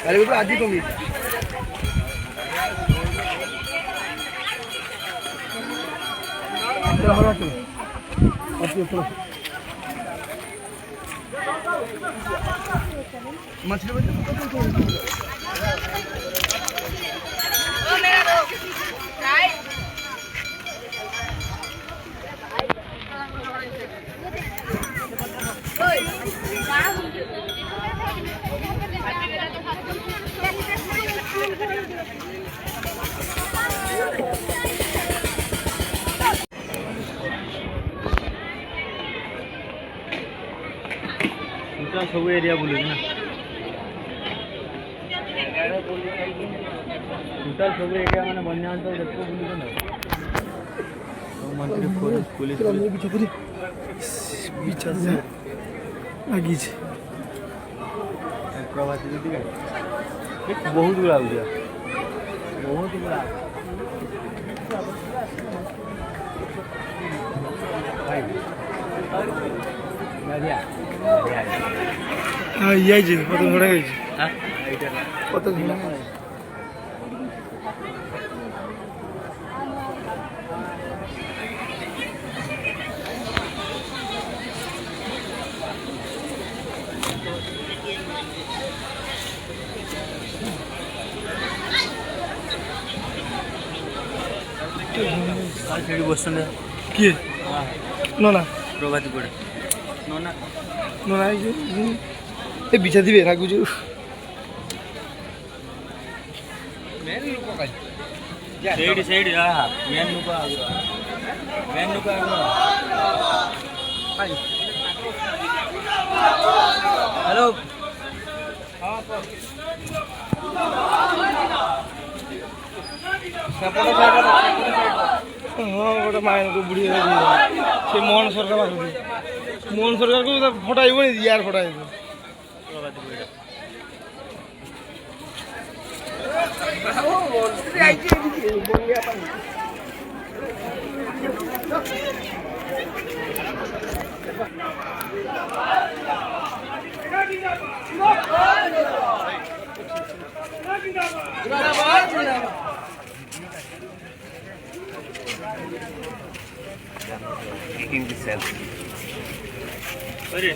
अरे वो आधी कमी मछली सब एरिया बुले ना टोटल सब एरिया माने बन्या अंचल देखो बुले ना मंत्री पुलिस बीच से आगे छे प्रवासी दीदी बहुत गुड़ा हो गया बहुत गुड़ा हाँ ये जी पता थोड़ा है जी हाँ पता थोड़ा ସେଠି ବସଛନ୍ତି କିଏ ନନା ପ୍ରଭାତୀ ପଡ଼େ ନନା ନନା ଏ ବିଛା ଥିବେ ରାଗୁଛୁ ମେନ୍ ଲୋକ ସେଇଠି ସେଇଠି ହଁ ମେନ୍ ଲୋକ ହ୍ୟାଲୋ हाँ गोटे माइन को बुढ़ी से मोहन सरकार को फटाइब नहीं यार फटाइब Taking the selfie. Sorry.